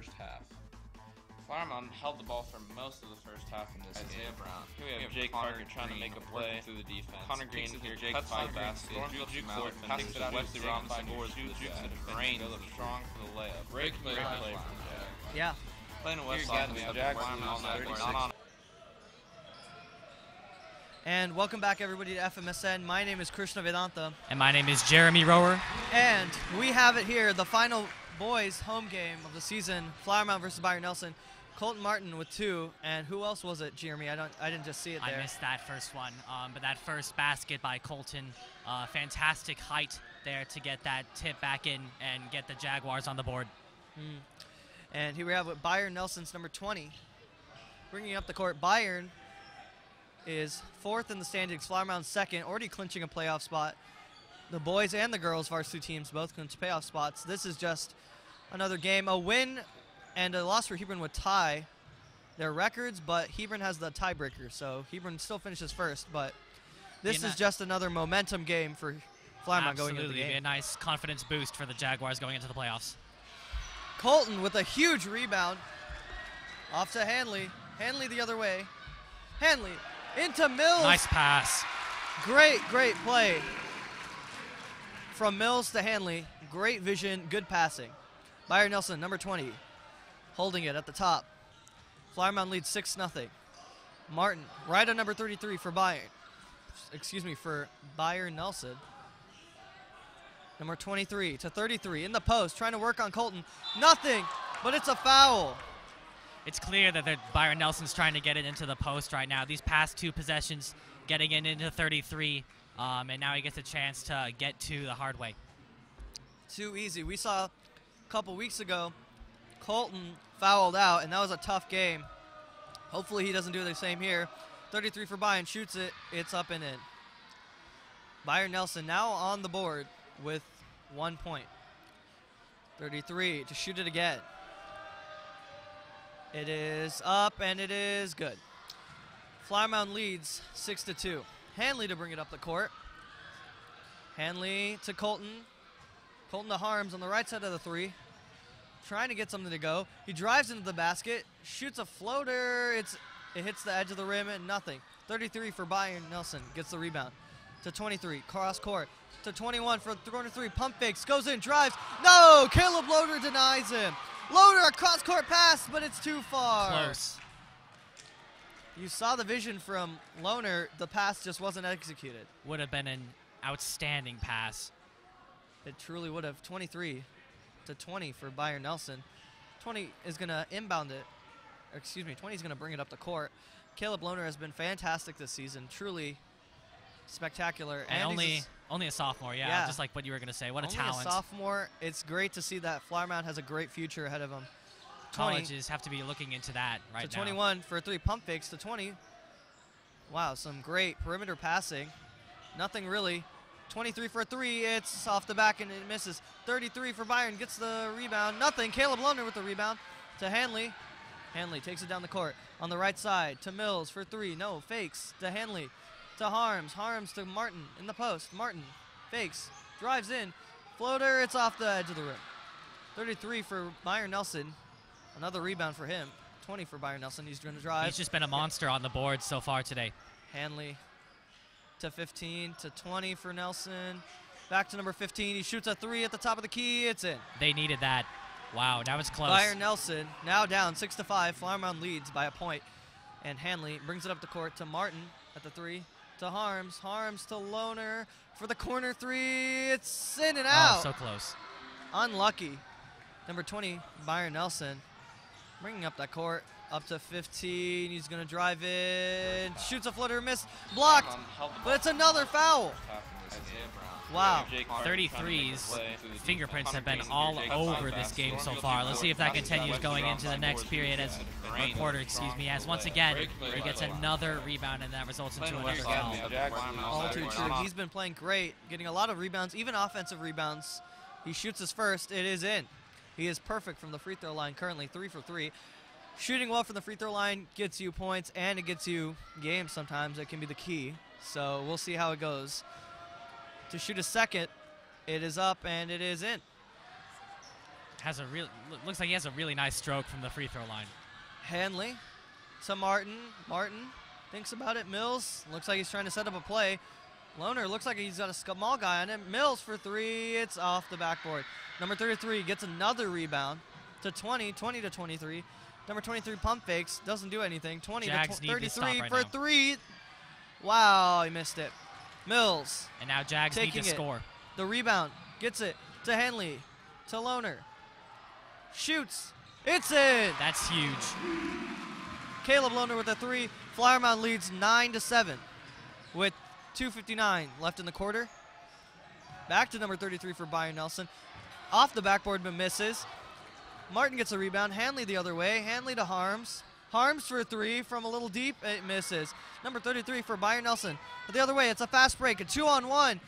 first half. Fireman held the ball for most of the first half in this game. Brown. Here we have Jake Parker trying to make a play through the defense. Connor Green here Jake cuts by the basket. basket, storms the court, passes it out to Wesley Robinson, jukes it, and drains strong for the layup. Great play from Jack. Yeah. Playing a West Side, we have Jackson on that 36. And welcome back, everybody, to FMSN. My name is Krishna Vedanta. And my name is Jeremy Rower. And we have it here, the final boys' home game of the season, Flower Mound versus Byron Nelson. Colton Martin with 2, and who else was it, Jeremy? I didn't just see it there. I missed that first one, but that first basket by Colton, fantastic height there to get that tip back in and get the Jaguars on the board. And here we have with Byron Nelson's number 20. Bringing up the court, Byron is 4th in the standings, Flower Mound 2nd, already clinching a playoff spot. The boys and the girls varsity teams both clinch playoff spots. This is just another game. A win and a loss for Hebron would tie their records, but Hebron has the tiebreaker, so Hebron still finishes first. But this is just another momentum game for Flower Mound going into the game. Absolutely, a nice confidence boost for the Jaguars going into the playoffs. Colton with a huge rebound. Off to Hanley. Hanley the other way. Hanley into Mills. Nice pass. Great play from Mills to Hanley. Great vision, good passing. Byron Nelson, number 20, holding it at the top. Flower Mound leads 6-0. Martin, right on number 33 for Byron. For Byron Nelson. Number 23 to 33 in the post, trying to work on Colton. Nothing, but it's a foul. It's clear that Byron Nelson's trying to get it into the post right now. These past 2 possessions, getting it into 33, and now he gets a chance to get to the hard way. Too easy. We saw a couple weeks ago, Colton fouled out, and that was a tough game. Hopefully he doesn't do the same here. 33 for Byron, shoots it, it's up and in. Byron Nelson now on the board with 1 point. 33 to shoot it again. It is up and it is good. Flower Mound leads 6-2. Hanley to bring it up the court. Hanley to Colton. Colton to Harms on the right side of the 3. Trying to get something to go. He drives into the basket, shoots a floater. It hits the edge of the rim and nothing. 33 for Byron Nelson, gets the rebound. To 23, cross court. To 21 for corner 3, pump fakes, goes in, drives. No, Caleb Loader denies him. Loader, a cross court pass, but it's too far. Close. You saw the vision from Loner, the pass just wasn't executed. Would have been an outstanding pass. It truly would have. 23 to 20 for Byron Nelson. 20 is going to inbound it. 20 is going to bring it up the court. Caleb Loner has been fantastic this season. Truly spectacular. And only a sophomore, yeah, just like what you were going to say. What a talent. Only a sophomore. It's great to see that Flower Mound has a great future ahead of him. Colleges have to be looking into that right now. To 21 for 3, pump fakes to 20. Wow, some great perimeter passing. Nothing really. 23 for 3, it's off the back and it misses. 33 for Byron, gets the rebound. Nothing, Caleb Loner with the rebound to Hanley. Hanley takes it down the court. On the right side to Mills for 3, no, fakes to Hanley. To Harms, Harms to Martin in the post. Martin fakes, drives in, floater, it's off the edge of the rim. 33 for Byron Nelson, another rebound for him. 20 for Byron Nelson, he's going to drive. He's just been a monster on the board so far today. Hanley to 15 to 20 for Nelson. Back to number 15, he shoots a 3 at the top of the key, it's in. They needed that. Wow, now it's close. Byron Nelson now down 6-5, Flower Mound leads by a point. And Hanley brings it up the court to Martin at the 3. To Harms, Harms to Loner for the corner 3. It's in and out. Oh, so close. Unlucky. Number 20, Byron Nelson, bringing up that court up to 15. He's going to drive in, shoots a floater, miss, blocked, but it's another foul. Wow. 33's fingerprints have been all over this game so far. Let's see if that continues going into the next period as once again he gets another rebound and that results into another foul. All too true. He's been playing great, getting a lot of rebounds, even offensive rebounds. He shoots his first. It is in. He is perfect from the free throw line currently, 3 for 3. Shooting well from the free throw line gets you points and it gets you games sometimes. It can be the key. So we'll see how it goes. To shoot a second, it is up and it is in. looks like he has a really nice stroke from the free throw line. Hanley to Martin. Martin thinks about it. Mills looks like he's trying to set up a play. Lohner looks like he's got a small guy on him. Mills for three. It's off the backboard. Number 33 gets another rebound to 20 to 23. Number 23 pump fakes. Doesn't do anything. 20 Jags to need to stop 33 right for now. three. Wow, he missed it. Mills And now Jags need to taking it. score. The rebound. Gets it to Hanley. To Lohner. Shoots. It's in. That's huge. Caleb Lohner with a three. Flower Mound leads 9-7 with 2:59 left in the quarter. Back to number 33 for Byron Nelson. Off the backboard but misses. Martin gets a rebound. Hanley the other way. Hanley to Harms. Harms for three from a little deep. It misses. Number 33 for Byron Nelson. But the other way, it's a fast break. A 2-on-1.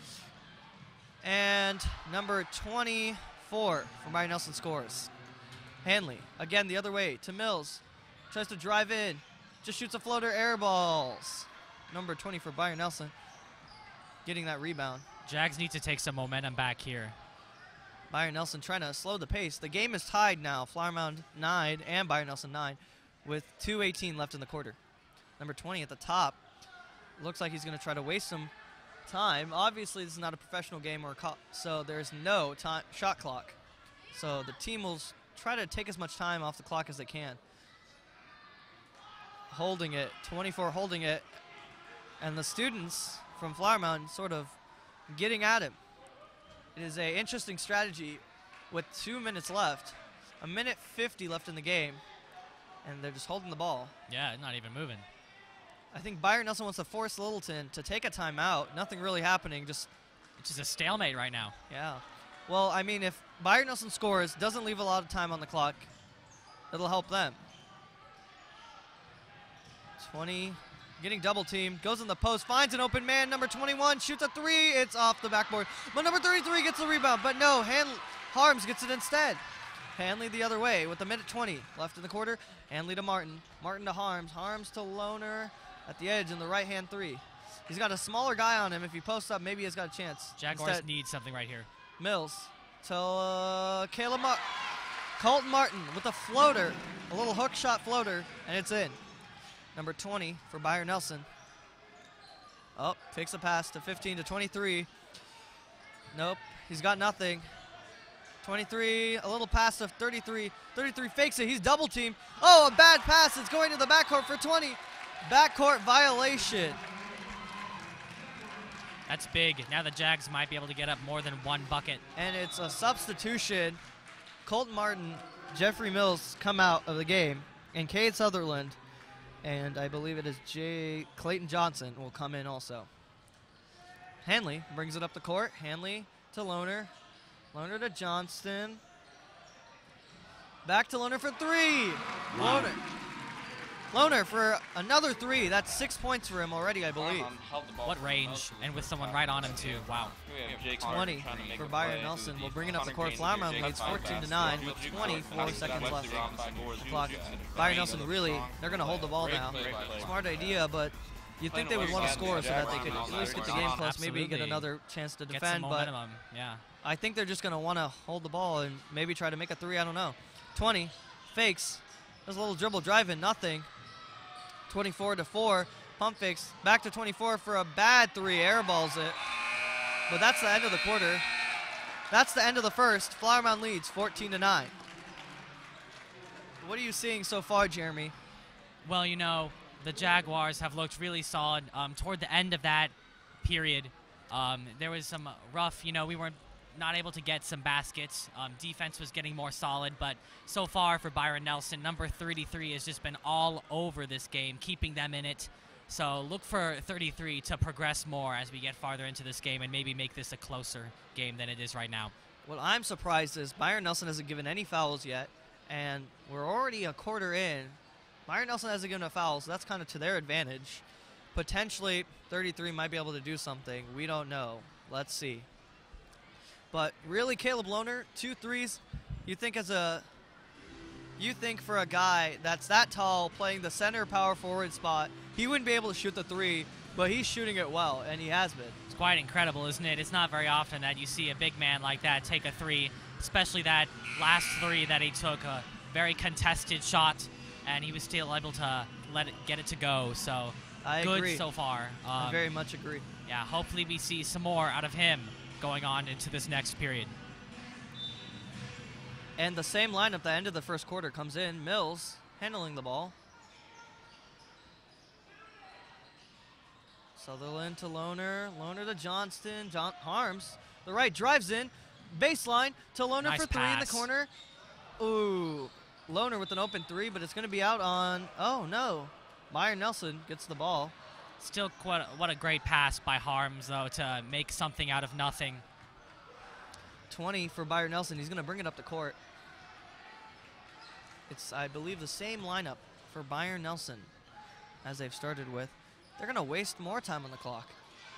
And number 24 for Byron Nelson scores. Hanley, again the other way to Mills. Tries to drive in. Just shoots a floater, air balls. Number 20 for Byron Nelson getting that rebound. Jags need to take some momentum back here. Byron Nelson trying to slow the pace. The game is tied now. Flower Mound 9 and Byron Nelson 9 with 2:18 left in the quarter. Number 20 at the top. Looks like he's going to try to waste some time. Obviously, this is not a professional game, so there's no shot clock. So the team will try to take as much time off the clock as they can. Holding it, 24 holding it. And the students from Flower Mound sort of getting at him. It is an interesting strategy with 2 minutes left, 1:50 left in the game, and they're just holding the ball. Yeah, not even moving. I think Byron Nelson wants to force Littleton to take a timeout. Nothing really happening. It's just a stalemate right now. Yeah. Well, I mean, if Byron Nelson scores, doesn't leave a lot of time on the clock, it'll help them. 20, getting double teamed, goes in the post, finds an open man. Number 21 shoots a three. It's off the backboard. But number 33 gets the rebound. But no, Harms gets it instead. Hanley the other way with 1:20 left in the quarter. Hanley to Martin. Martin to Harms. Harms to Lohner at the edge in the right-hand three. He's got a smaller guy on him. If he posts up, maybe he's got a chance. Jaguars need something right here. Mills to Colton Martin with a floater, a little hook shot floater, and it's in. Number 20 for Byron Nelson. Oh, takes a pass to 15 to 23. Nope, he's got nothing. 23, a little pass to 33. 33 fakes it, he's double teamed. Oh, a bad pass, it's going to the backcourt for 20. Backcourt violation. That's big. Now the Jags might be able to get up more than one bucket. And it's a substitution. Colton Martin, Jeffrey Mills come out of the game, and Cade Sutherland, and I believe it is Clayton Johnson will come in also. Hanley brings it up the court. Hanley to Lohner. Lohner to Johnston. Back to Lohner for three. Wow. Lohner for another three. That's 6 points for him already, I believe. What range, and with someone right on him too. Wow. 20 for Byron Nelson. We'll bring it up the court. Flower Mound leads 14-9 with 24 seconds left on the clock. Byron Nelson really, they're going to hold the ball now. Smart idea, but you'd think they would want to score so that they could at least get the game close, maybe get another chance to defend. But yeah. I think they're just going to want to hold the ball and maybe try to make a three. I don't know. 20 fakes. There's a little dribble drive in, nothing. 24 to 4. Pump fakes. Back to 24 for a bad three. Airballs it. But that's the end of the quarter. That's the end of the first. Flower Mound leads 14-9. What are you seeing so far, Jeremy? Well, you know, the Jaguars have looked really solid. Toward the end of that period, there was some rough, we weren't not able to get some baskets. Defense was getting more solid, but so far for Byron Nelson, number 33 has just been all over this game, keeping them in it. So look for 33 to progress more as we get farther into this game and maybe make this a closer game than it is right now. What I'm surprised is Byron Nelson hasn't given any fouls yet, and we're already a quarter in. Byron Nelson hasn't given a foul, so that's kind of to their advantage. Potentially, 33 might be able to do something. We don't know. Let's see. But really, Caleb Lohner, 2 threes. You think for a guy that's that tall, playing the center power forward spot, he wouldn't be able to shoot the three, but he's shooting it well, and he has been. It's quite incredible, isn't it? It's not very often that you see a big man like that take a three especially that last three that he took, a very contested shot, and he was still able to get it to go. So I good agree. so far. I very much agree. Yeah, hopefully we see some more out of him going on into this next period. And the same lineup that ended the first quarter comes in. Mills handling the ball. Sutherland to Lohner. Lohner to Johnston. Harms. The right drives in. Baseline to Lohner Nice for three in the pass. corner. Ooh. Lohner with an open three, but it's going to be out on, oh no. Byron Nelson gets the ball. Still what a great pass by Harms, though, to make something out of nothing. 20 for Byron Nelson. He's going to bring it up the court. It's, I believe, the same lineup for Byron Nelson as they've started with. They're going to waste more time on the clock.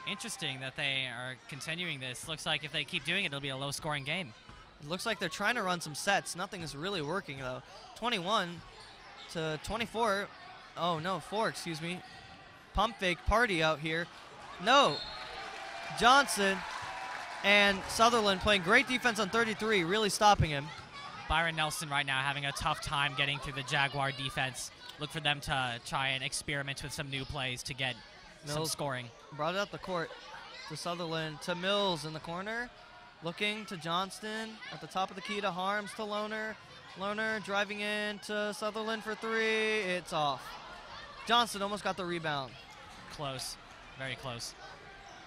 Interesting that they are continuing this. Looks like if they keep doing it, it'll be a low-scoring game. It looks like they're trying to run some sets. Nothing is really working, though. 21 to 24. Oh, no, 4, excuse me. Pump fake party out here. No. Johnson and Sutherland playing great defense on 33, really stopping him. Byron Nelson right now having a tough time getting through the Jaguar defense. Look for them to try and experiment with some new plays to get some scoring. Brought it up the court to Sutherland, to Mills in the corner. Looking to Johnston at the top of the key to Harms to Lohner. Lohner driving in to Sutherland for three. It's off. Johnston almost got the rebound. Close. Very close.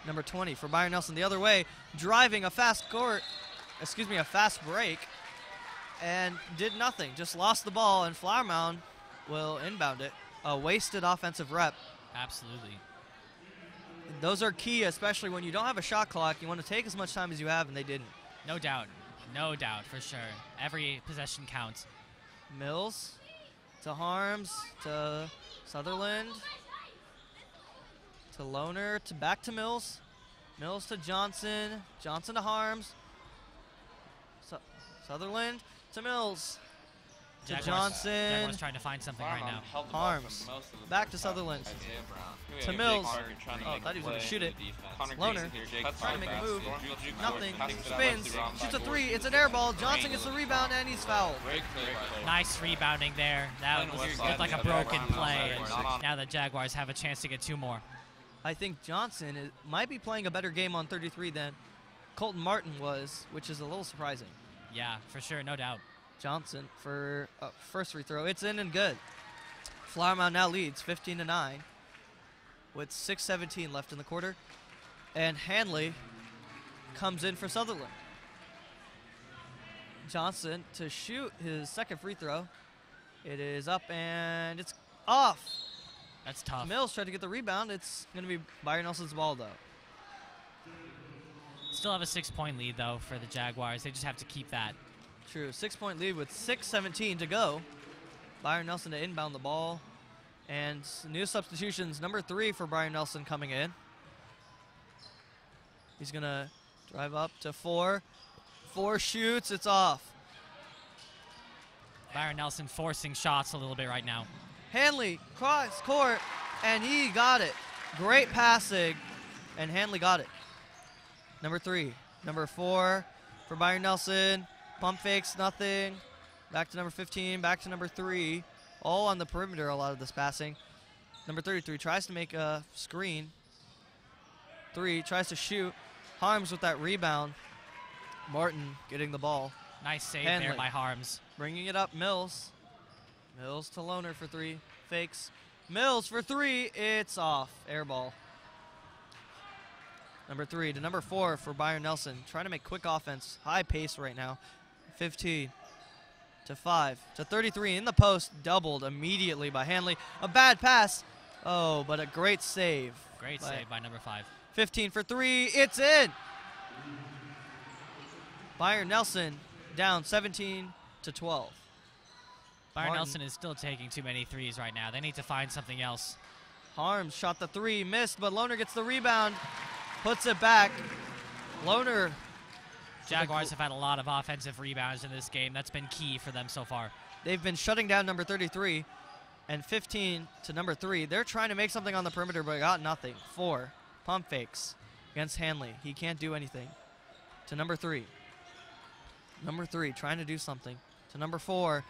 Number 20 for Byron Nelson the other way. Driving a fast break. And did nothing. Just lost the ball, and Flower Mound will inbound it. A wasted offensive rep. Absolutely. Those are key, especially when you don't have a shot clock. You want to take as much time as you have, and they didn't. No doubt. No doubt, for sure. Every possession counts. Mills to Harms to Sutherland to Lohner to back to Mills. Mills to Johnson. Johnson to Harms. Sutherland to Mills. To Johnson. Jaguars trying to find something right now. Harms. Back to Sutherland. To Mills. Oh, thought he was going to shoot it. Lohner trying to make a move. Nothing. Spins. Shoots a three. It's an air ball. Johnson gets the rebound, and he's fouled. Nice rebounding there. That looked like a broken play. And now the Jaguars have a chance to get two more. I think Johnson might be playing a better game on 33 than Colton Martin was, which is a little surprising. Yeah, for sure. No doubt. Johnson for first free throw. It's in and good. Flower Mound now leads 15-9 with 6:17 left in the quarter. And Hanley comes in for Sutherland. Johnson to shoot his second free throw. It is up and it's off. That's tough. Mills tried to get the rebound. It's going to be Byron Nelson's ball, though. Still have a 6-point lead, though, for the Jaguars. They just have to keep that. True. 6-point lead with 6:17 to go. Byron Nelson to inbound the ball. And new substitutions. Number 3 for Byron Nelson coming in. He's going to drive up to 4. 4 shoots. It's off. Byron Nelson forcing shots a little bit right now. Hanley cross court, and he got it. Great passing, and Hanley got it. Number 3. Number 4 for Byron Nelson. Pump fakes, nothing. Back to number 15, back to number 3. All on the perimeter, a lot of this passing. Number 33 tries to make a screen. 3 tries to shoot. Harms with that rebound. Martin getting the ball. Nice save Hanley there by Harms. Bringing it up, Mills. Mills to Lohner for 3. Fakes. Mills for 3. It's off. Air ball. Number 3 to number 4 for Byron Nelson. Trying to make quick offense. High pace right now. 15 to 5 to 33 in the post. Doubled immediately by Hanley. A bad pass. Oh, but a great save. Great save by number 5. 15 for 3. It's in. Byron Nelson down 17 to 12. Byron Martin. Nelson is still taking too many threes right now. They need to find something else. Harms shot the 3, missed, but Lohner gets the rebound, puts it back. Lohner. Jaguars have had a lot of offensive rebounds in this game. That's been key for them so far. They've been shutting down number 33, and 15 to number 3. They're trying to make something on the perimeter, but got nothing. 4 pump fakes against Hanley. He can't do anything. To number 3. Number 3 trying to do something. To number 4.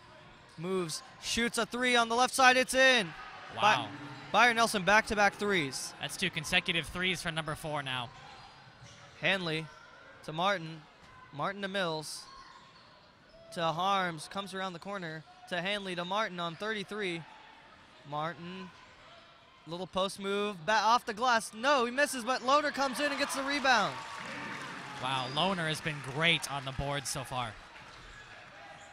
Moves. Shoots a 3 on the left side. It's in. Wow. Byron Nelson back-to-back threes. That's 2 consecutive threes for number 4 now. Hanley to Martin. Martin to Mills. To Harms. Comes around the corner. To Hanley to Martin on 33. Martin. Little post move. Off the glass. No, he misses, but Lohner comes in and gets the rebound. Wow, Lohner has been great on the boards so far.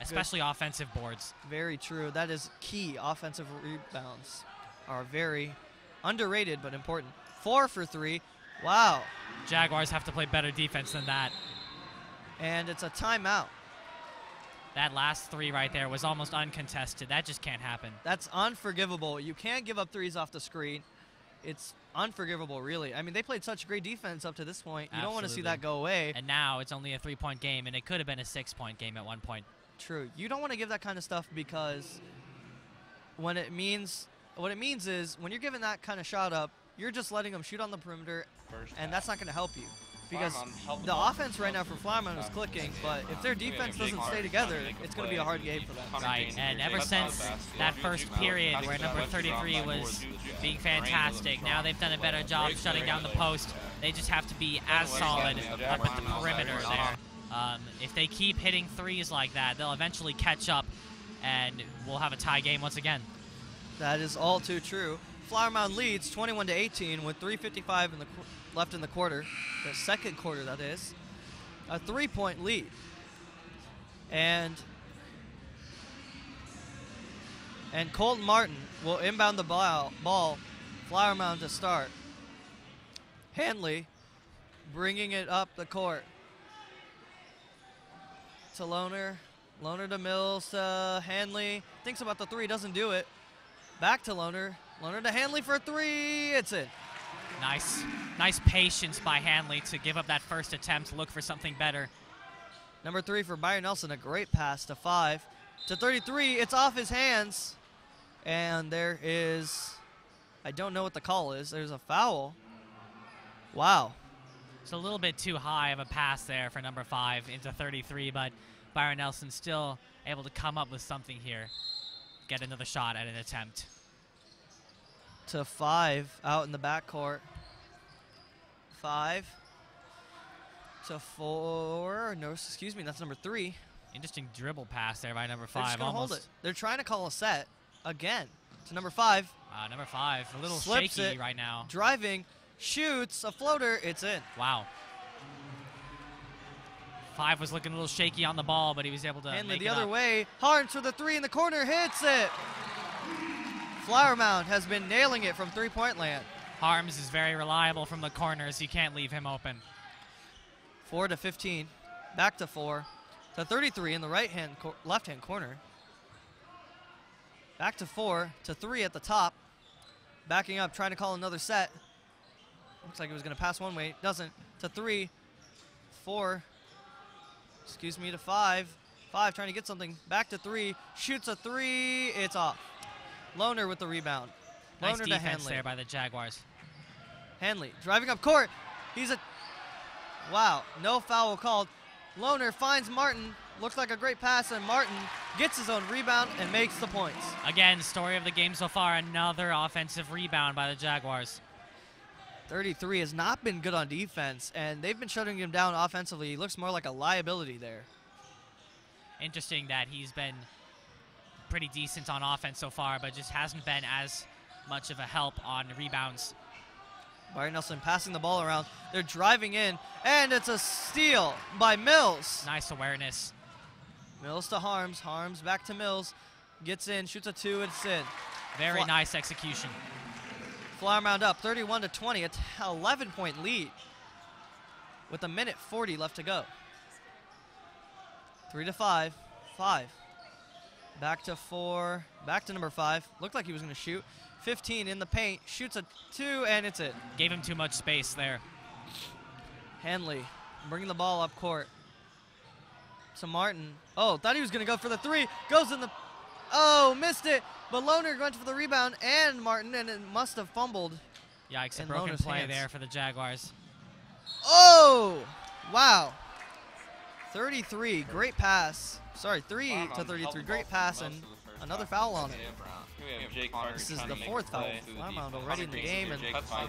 Especially offensive boards. Very true. That is key. Offensive rebounds are very underrated but important. 4 for 3. Wow. Jaguars have to play better defense than that. And it's a timeout. That last 3 right there was almost uncontested. That just can't happen. That's unforgivable. You can't give up threes off the screen. It's unforgivable, really. I mean, they played such great defense up to this point. You don't want to see that go away. And now it's only a 3-point game, and it could have been a 6-point game at one point. True. You don't want to give that kind of stuff because what it means is when you're giving that kind of shot up, you're just letting them shoot on the perimeter, and that's not going to help you. Because the offense right now for Flowerman is clicking, but if their defense doesn't stay together, it's going to be a hard game for them. Right, and ever since that first period where number 33 was being fantastic, now they've done a better job shutting down the post. They just have to be as solid up at the perimeter there. If they keep hitting threes like that, they'll eventually catch up, and we'll have a tie game once again. That is all too true. Flower Mound leads 21-18 with 3:55 left in the quarter, the second quarter that is. A 3-point lead. And Colton Martin will inbound the ball. Flower Mound to start. Hanley bringing it up the court. To Lohner. Lohner to Mills to Hanley. Thinks about the 3, doesn't do it. Back to Lohner. Lohner to Hanley for 3. It's in. Nice patience by Hanley to give up that first attempt, look for something better. Number 3 for Byron Nelson, a great pass to 5. To 33, it's off his hands. And there is, I don't know what the call is. There's a foul. Wow. It's a little bit too high of a pass there for number 5 into 33, but Byron Nelson still able to come up with something here. Get another shot at an attempt. To 5 out in the backcourt. 5 to 4. No, excuse me, that's number 3. Interesting dribble pass there by number 5. They're just gonna hold it. They're trying to call a set again to number 5. Number 5, a little Slips shaky it, right now. Driving, shoots a floater. It's in. Wow. 5 was looking a little shaky on the ball, but he was able to Hanley make the it other up. way. Harms for the 3 in the corner, hits it. Flower Mound has been nailing it from 3-point land. Harms is very reliable from the corners. You can't leave him open. 4 to 15. Back to 4. To 33 in the left-hand corner. Back to 4. To 3 at the top. Backing up, trying to call another set. Looks like it was going to pass one way. Doesn't. To 3. 4. Excuse me, to 5. 5 trying to get something. Back to 3. Shoots a 3. It's off. Lohner with the rebound. Nice Lohner to defense Hanley. there by the Jaguars. Hanley driving up court. Wow, no foul called. Lohner finds Martin. Looks like a great pass, and Martin gets his own rebound and makes the points. Again, story of the game so far, another offensive rebound by the Jaguars. 33 has not been good on defense, and they've been shutting him down offensively. He looks more like a liability there. Interesting that he's been pretty decent on offense so far, but just hasn't been as much of a help on rebounds. Byron Nelson passing the ball around. They're driving in, and it's a steal by Mills. Nice awareness. Mills to Harms. Harms back to Mills. Gets in, shoots a 2, and it's in. Very nice execution. Flower Mound up 31 to 20. It's an 11-point lead with 1:40 left to go. 3 to 5. 5. Back to 4. Back to number 5. Looked like he was going to shoot. 15 in the paint. Shoots a 2, and it's it. Gave him too much space there. Hanley bringing the ball up court. To Martin. Oh, thought he was going to go for the 3. Goes in the... Oh, missed it. But Lohner went for the rebound and Martin, and it must have fumbled. Yikes, a in broken Lohner's play hands. there for the Jaguars. Oh, wow. 33, great pass. Sorry, 3 to 33, great pass, and another foul on it. This is the 4th foul. Mound already in the game, and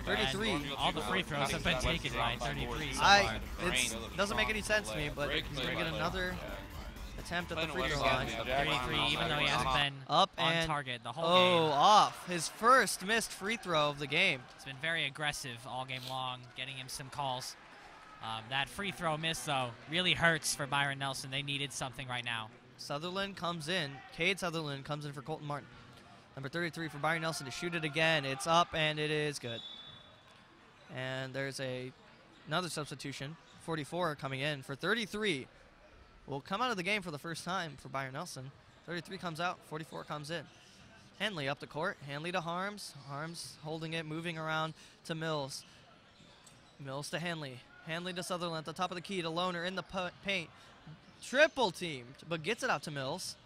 33. And all the free throws have been taken by 33 so far. It doesn't make any sense to me, but he's going to get another attempt at the free throw line. 33, even though he hasn't been Up on and target the whole game. off. His first missed free throw of the game. He's been very aggressive all game long, getting him some calls. That free throw miss, though, really hurts for Byron Nelson. They needed something right now. Sutherland comes in. Cade Sutherland comes in for Colton Martin. Number 33 for Byron Nelson to shoot it again. It's up, and it is good. And there's another substitution. 44 coming in for 33. Will come out of the game for the first time for Byron Nelson. 33 comes out, 44 comes in. Hanley up the court. Hanley to Harms. Harms holding it, moving around to Mills. Mills to Hanley. Hanley to Sutherland at the top of the key to Lohner in the paint. Triple teamed, but gets it out to Mills.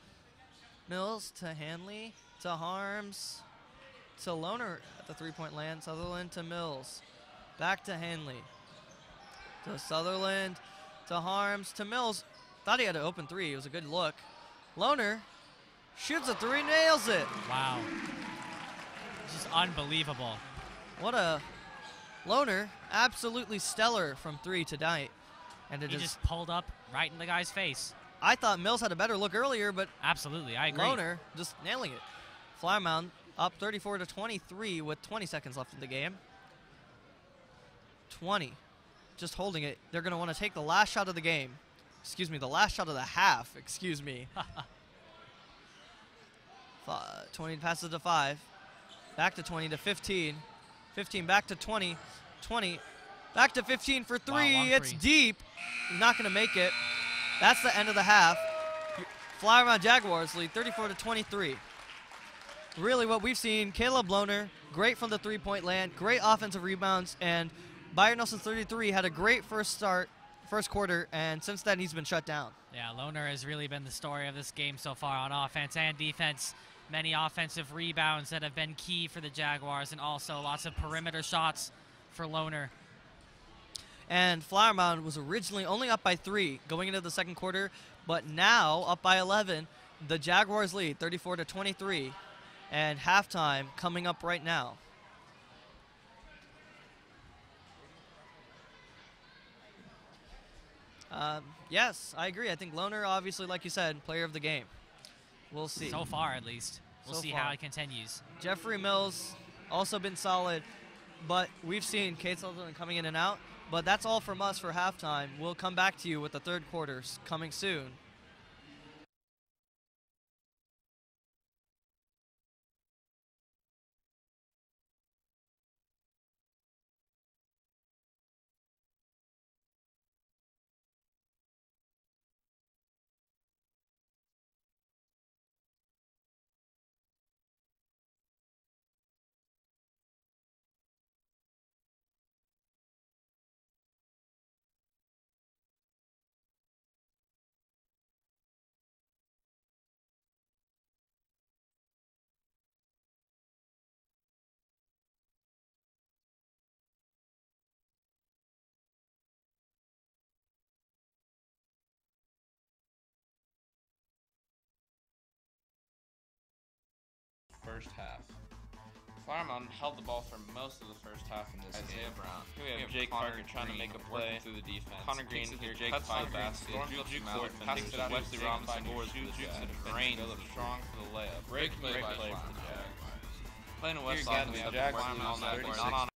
Mills to Hanley to Harms to Lohner at the three-point land. Sutherland to Mills. Back to Hanley. To Sutherland to Harms to Mills. Thought he had an open three. It was a good look. Lohner shoots a three, nails it. Wow. Just unbelievable. What a Lohner, absolutely stellar from three tonight. And He just pulled up right in the guy's face. I thought Mills had a better look earlier, but Absolutely, I agree. Lohner just nailing it. Flower Mound up 34 to 23 with 20 seconds left in the game. 20, just holding it. They're going to want to take the last shot of the game. Excuse me, the last shot of the half. Excuse me. 20 passes to 5. Back to 20 to 15. 15 back to 20. 20 back to 15 for three. Wow, it's deep. Not going to make it. That's the end of the half. Flower Mound Jaguars lead 34 to 23. Really what we've seen, Caleb Lohner, great from the three-point land, great offensive rebounds, and Byron Nelson 33 had a great first quarter, and since then he's been shut down. Yeah, Lohner has really been the story of this game so far on offense and defense. Many offensive rebounds that have been key for the Jaguars, and also lots of perimeter shots for Lohner. And Flower Mound was originally only up by 3 going into the second quarter, but now up by 11. The Jaguars lead 34 to 23, and halftime coming up right now. Yes, I agree. I think Lohner, obviously, like you said, player of the game. We'll see. So far, at least. We'll see how it continues. Jeffrey Mills also been solid, but we've seen Cade Sutherland coming in and out. But that's all from us for halftime. We'll come back to you with the third quarters coming soon. First half. Flower Mound held the ball for most of the first half in this game. Brown. Here we have Jake Parker trying to make a play through the defense. Connor Green here, cuts by the basket, jukes it, passes it out, Wesley Robinson shoots it, drains it, strong for the layup. Great play for the Jaguars. Playing a West Side, we have Jaguars on that, not on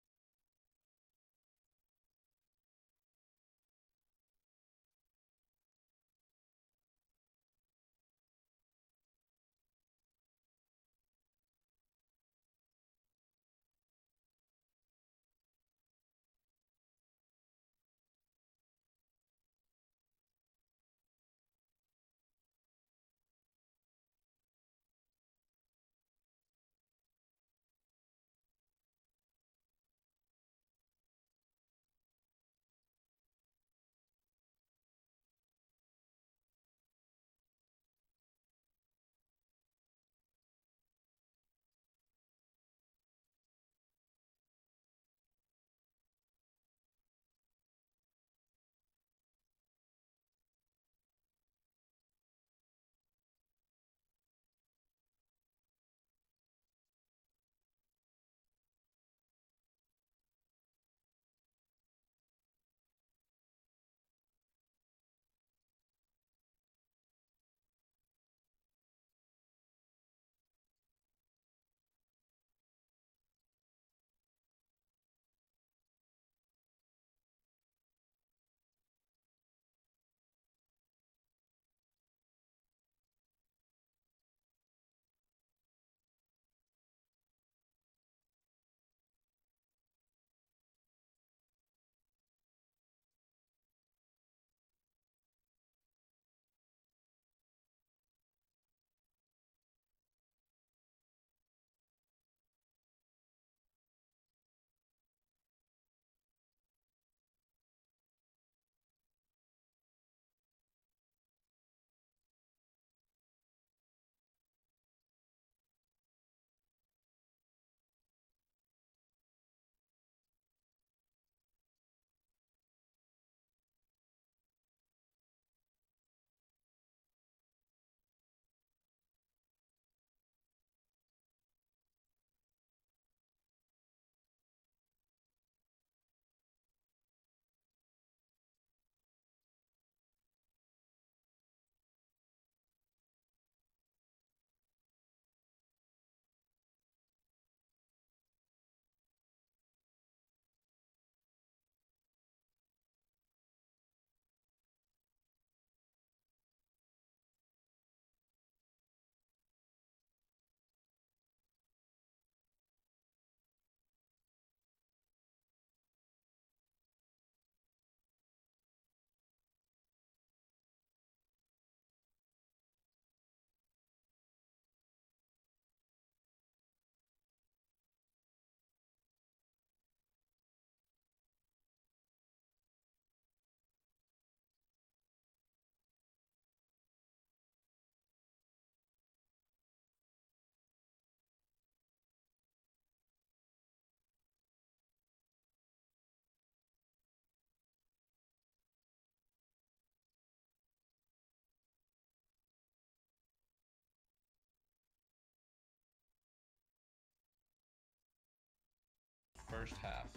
First half.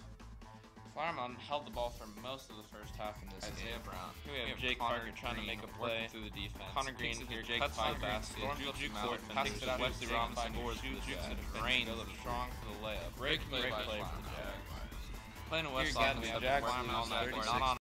Flower Mound held the ball for most of the first half in this game. Brown. Here we have Jake Parker trying to make a play through the defense. Connor Green here cuts by the basket. Stormfield jukes it, passes it out to Wesley Robinson, scores with the brain strong for the layup. Break play for the Jags. Playing a West Side, we have Mound Jaguars not on.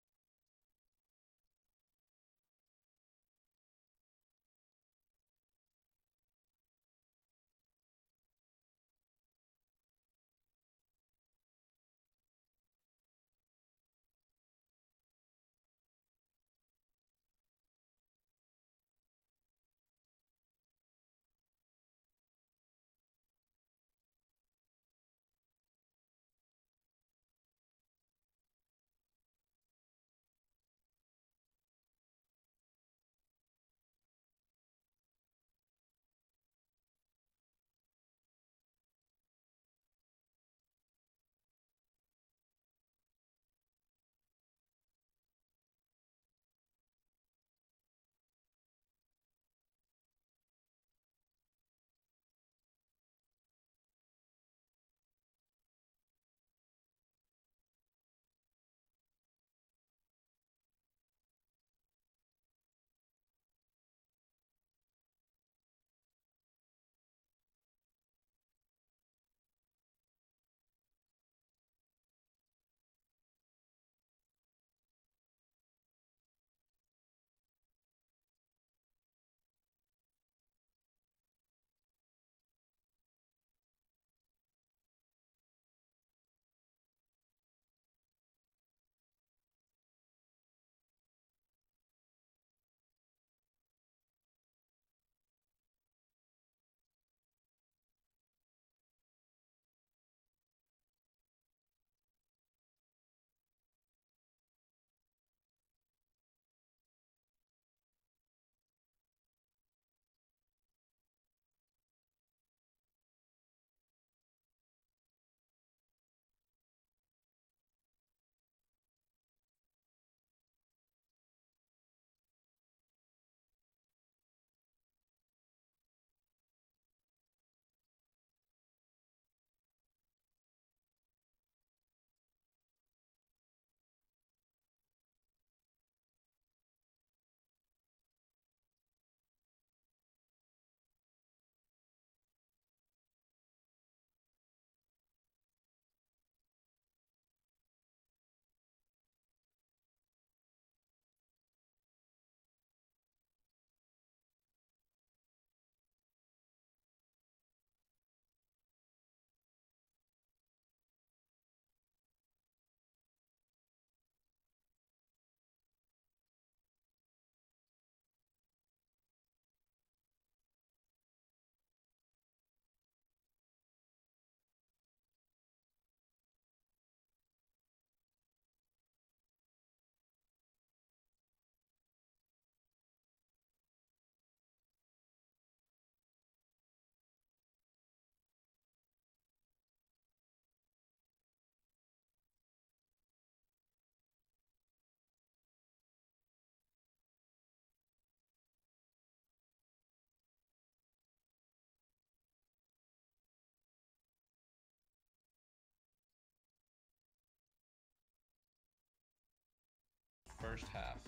First half.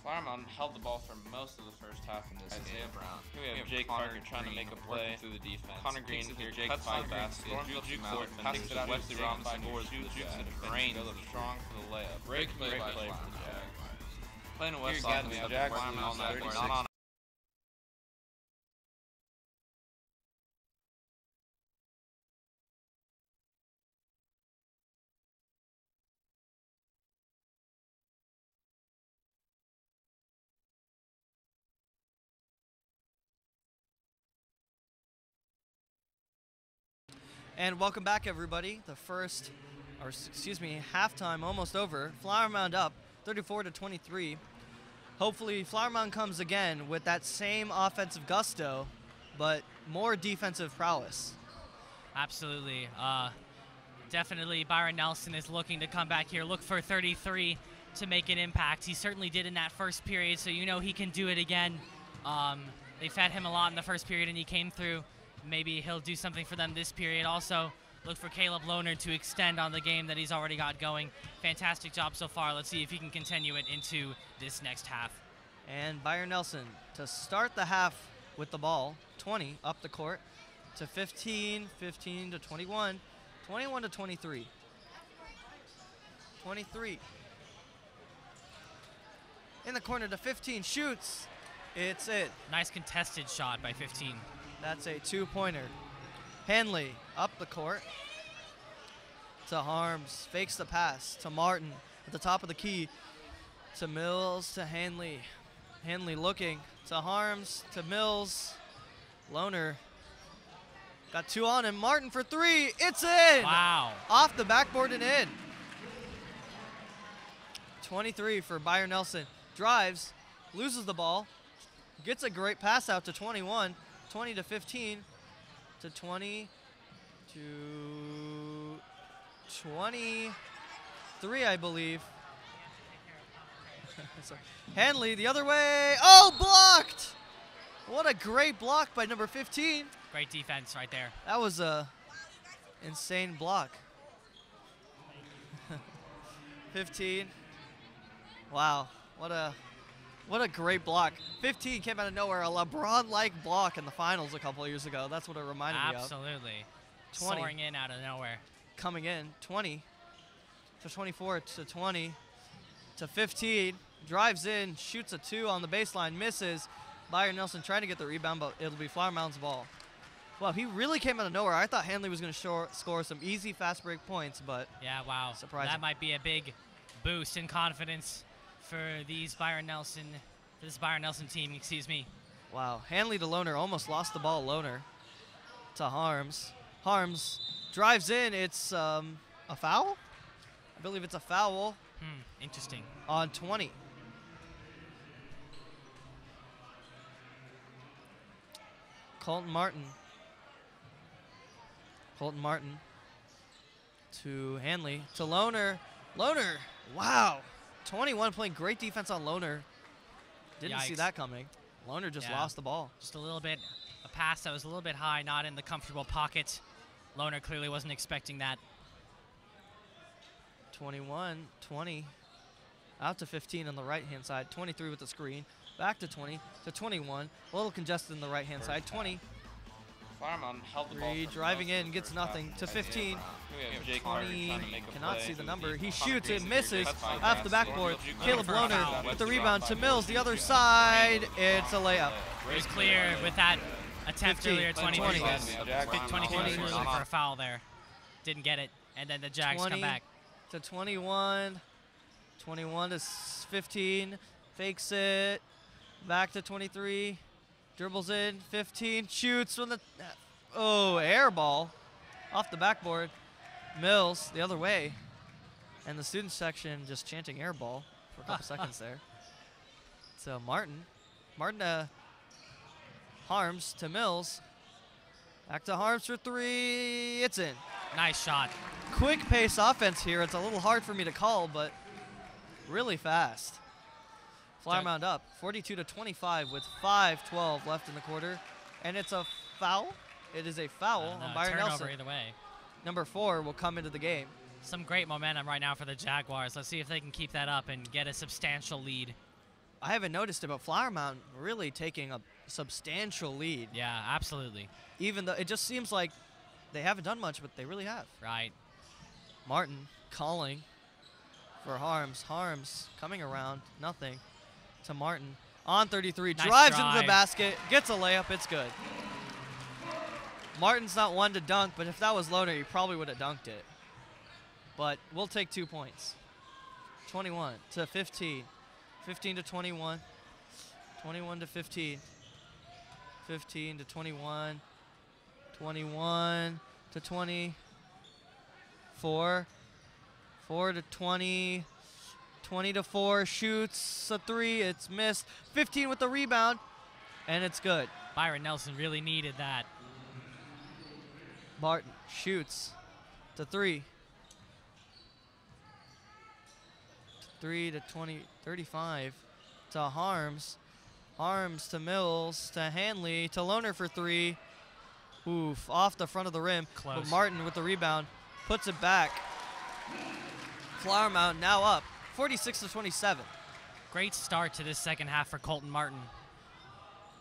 Flower Mound held the ball for most of the first half in this game. Brown. Here we have Jake Parker trying to make a play through the defense. Connor Green here cuts by the basket. Stormfield jukes it, passes it out to Wesley Robinson, scores with the brain strong for the layup. Break play for the Jags. Playing a West Side, we have Mound Jaguars not on. And welcome back, everybody. The halftime almost over. Flower Mound up 34-23. Hopefully Flower Mound comes again with that same offensive gusto, but more defensive prowess. Absolutely. Definitely Byron Nelson is looking to come back here, look for 33 to make an impact. He certainly did in that first period, so you know he can do it again. They fed him a lot in the first period and he came through. Maybe he'll do something for them this period. Also, look for Caleb Lohner to extend on the game that he's already got going. Fantastic job so far. Let's see if he can continue it into this next half. And Byron Nelson to start the half with the ball, 20 up the court to 15, 15 to 21, 21 to 23. 23. In the corner to 15, shoots. It's it. Nice contested shot by 15. That's a 2-pointer. Hanley up the court to Harms, fakes the pass to Martin at the top of the key to Mills to Hanley. Hanley looking to Harms to Mills. Lohner got 2 on him. Martin for 3. It's in. Wow. Off the backboard and in. 23 for Byron Nelson. Drives, loses the ball, gets a great pass out to 21, 20 to 15, to 20 to 23, I believe. So Hanley the other way. Oh, blocked! What a great block by number 15. Great defense right there. That was a insane block. 15. Wow, what a great block. 15 came out of nowhere, a LeBron-like block in the finals a couple of years ago. That's what it reminded me of. Absolutely. 20. Soaring in out of nowhere. Coming in, 20 to 24 to 20 to 15. Drives in, shoots a 2 on the baseline, misses. Byron Nelson trying to get the rebound, but it'll be Flower Mound's ball. Wow, he really came out of nowhere. I thought Hanley was going to score some easy fast break points, but yeah, wow. Surprising. That might be a big boost in confidence for this Byron Nelson team, excuse me. Wow, Hanley to Lohner, almost lost the ball. Lohner to Harms. Harms drives in. It's a foul? I believe it's a foul. Interesting. On 20. Colton Martin to Hanley to Lohner. Lohner, wow. 21 playing great defense on Lohner. Didn't see that coming. Lohner just lost the ball. Just a little bit, a pass that was a little bit high, not in the comfortable pocket. Lohner clearly wasn't expecting that. 21, 20, out to 15 on the right-hand side. 23 with the screen. Back to 20 to 21. A little congested on the right-hand side. 20. Driving in, gets nothing to 15. 20, cannot see the number. He shoots it, misses off the backboard. Caleb Lohner with the rebound to Mills. The other side, it's a layup. It was clear with that attempt 15, earlier. 20 20. 20 was looking for a foul there. Didn't get it, and then the Jags come back. To 21. 21 to 15. Fakes it. Back to 23. Dribbles in, 15, shoots from the, air ball off the backboard. Mills the other way. And the student section just chanting air ball for a couple seconds there. So Martin to Harms to Mills. Back to Harms for 3, it's in. Nice shot. Quick pace offense here. It's a little hard for me to call, but really fast. Flower Mound up 42 to 25 with 5:12 left in the quarter, and it's a foul. It is a foul on Byron Nelson. Either way. Number 4 will come into the game. Some great momentum right now for the Jaguars. Let's see if they can keep that up and get a substantial lead. I haven't noticed it, but Flower Mound really taking a substantial lead. Yeah, absolutely. Even though it just seems like they haven't done much, but they really have. Right. Martin calling for Harms. Harms coming around, nothing. To Martin on 33, nice drives drive into the basket, gets a layup, it's good. Martin's not one to dunk, but if that was Lohner, he probably would have dunked it. But we'll take 2 points. 21 to 15, 15 to 21, 21 to 15, 15 to 21, 21 to 20, 4 to 20, 20 to 4, shoots a 3, it's missed. 15 with the rebound, and it's good. Byron Nelson really needed that. Martin shoots to 3. 3 to 20, 35 to Harms. Harms to Mills to Hanley to Lohner for 3. Oof, off the front of the rim. Close. But Martin with the rebound puts it back. Flower Mound now up 46-27. Great start to this second half for Colton Martin.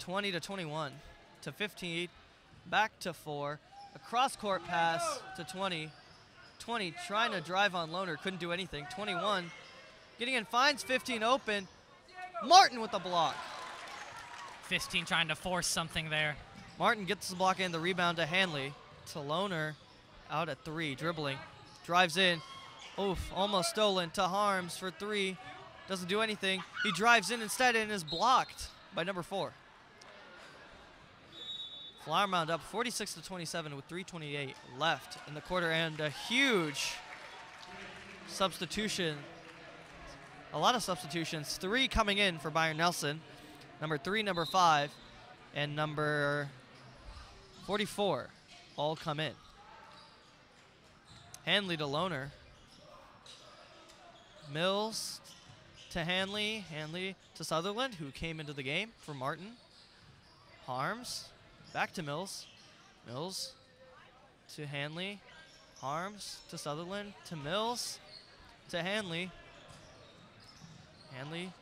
20-21 to 15. Back to 4. A cross-court pass to 20. 20 trying to drive on Lohner. Couldn't do anything. 21 getting in, finds 15 open. Martin with the block. 15 trying to force something there. Martin gets the block in, the rebound to Hanley. To Lohner, out at 3, dribbling. Drives in. Oof, almost stolen to Harms for 3. Doesn't do anything. He drives in instead and is blocked by number 4. Flower Mound up 46-27 with 3:28 left in the quarter, and a huge substitution. A lot of substitutions. 3 coming in for Byron Nelson. Number 3, number 5, and number 44 all come in. Hanley to Lohner. Mills to Hanley. Hanley to Sutherland, who came into the game for Martin. Harms back to Mills. Mills to Hanley. Harms to Sutherland to Mills to Hanley. Hanley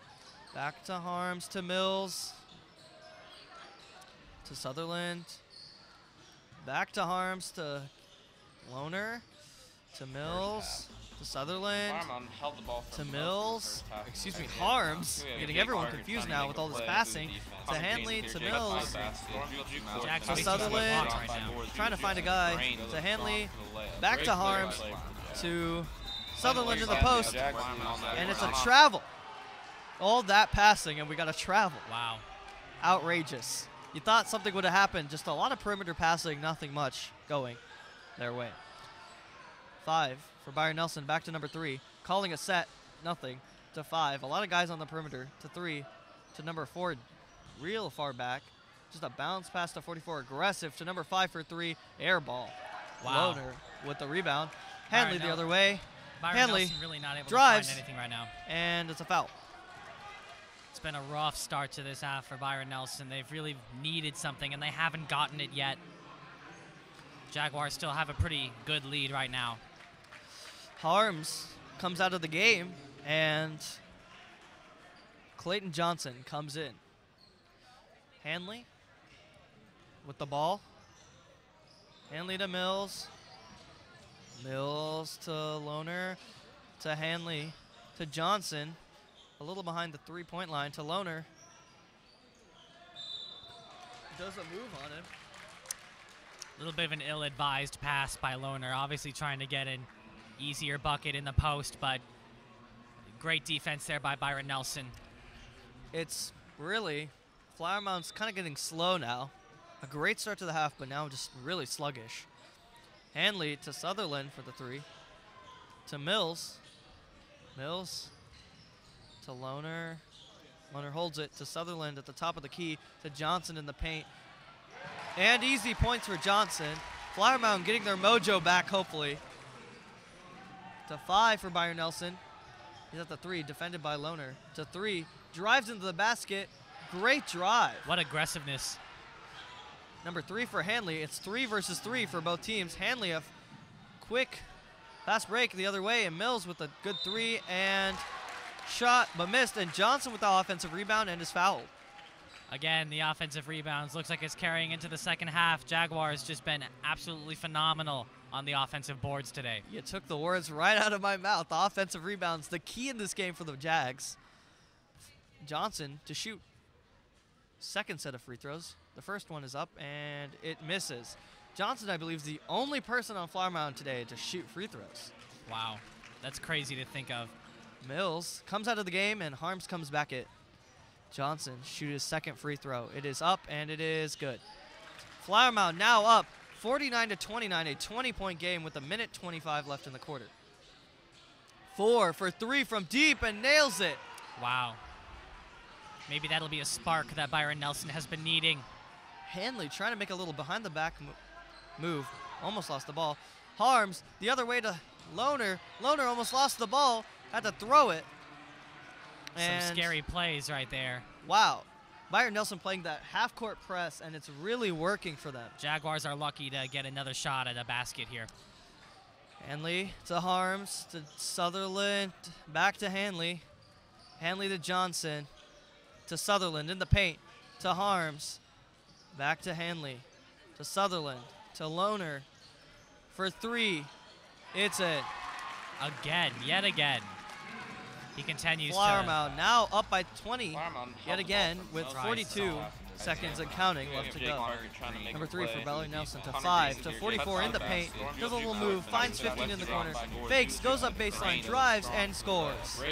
back to Harms to Mills to Sutherland. Back to Harms to Lohner to Mills to Sutherland to Mills. Excuse me, Harms. Getting everyone confused now with all this passing. To Hanley to Mills to Sutherland. Trying to find a guy. To Hanley. Back to Harms to Sutherland to the post. And it's a travel. All that passing and we got a travel. Wow. Outrageous. You thought something would have happened. Just a lot of perimeter passing, nothing much going their way. 5 for Byron Nelson, back to number 3. Calling a set, nothing, to 5. A lot of guys on the perimeter, to 3. To number 4, real far back. Just a bounce pass to 44, aggressive, to number 5 for 3, air ball. Wow. Lohner with the rebound. Hanley the other way. Byron Hanley Nelson really not able drives, to find anything right now. And it's a foul. It's been a rough start to this half for Byron Nelson. They've really needed something, and they haven't gotten it yet. Jaguars still have a pretty good lead right now. Harms comes out of the game, and Clayton Johnson comes in. Hanley with the ball. Hanley to Mills. Mills to Lohner. To Hanley. To Johnson. A little behind the 3-point line to Lohner. Doesn't move on him. A little bit of an ill-advised pass by Lohner, obviously trying to get an easier bucket in the post, but great defense there by Byron Nelson. It's really, Flower Mound's kind of getting slow now. A great start to the half, but now just really sluggish. Hanley to Sutherland for the 3. To Mills. Mills to Lohner. Lohner holds it to Sutherland at the top of the key. To Johnson in the paint. And easy points for Johnson. Flower Mound getting their mojo back, hopefully. To 5 for Byron Nelson. He's at the 3, defended by Lohner. To 3, drives into the basket. Great drive. What aggressiveness. Number 3 for Hanley. It's 3 versus 3 for both teams. Hanley a quick fast break the other way, and Mills with a good 3 and shot but missed, and Johnson with the offensive rebound and is fouled. Again, the offensive rebounds looks like it's carrying into the second half. Jaguars just been absolutely phenomenal on the offensive boards today. You took the words right out of my mouth. The offensive rebounds, the key in this game for the Jags. Johnson to shoot. Second set of free throws. The first one is up and it misses. Johnson, I believe, is the only person on Flower Mound today to shoot free throws. Wow, that's crazy to think of. Mills comes out of the game and Harms comes back at Johnson. Shoot his second free throw. It is up and it is good. Flower Mound now up 49-29, a 20-point game with 1:25 left in the quarter. 4 for 3 from deep and nails it. Wow. Maybe that'll be a spark that Byron Nelson has been needing. Hanley trying to make a little behind the back move. Almost lost the ball. Harms the other way to Lohner. Lohner almost lost the ball. Had to throw it. Some scary plays right there. Wow. Byron Nelson playing that half-court press, and it's really working for them. Jaguars are lucky to get another shot at a basket here. Hanley to Harms, to Sutherland, back to Hanley. Hanley to Johnson, to Sutherland in the paint, to Harms, back to Hanley, to Sutherland, to Loner for 3. It's it. Again, yet again. He continues Flower to... Mound now up by 20 yet again with 42 seconds and counting left to go. Number 3 for Byron Nelson to 5 to 44 in the paint. Does a little move, finds 15 in the corner, fakes, goes up baseline, drives, and scores.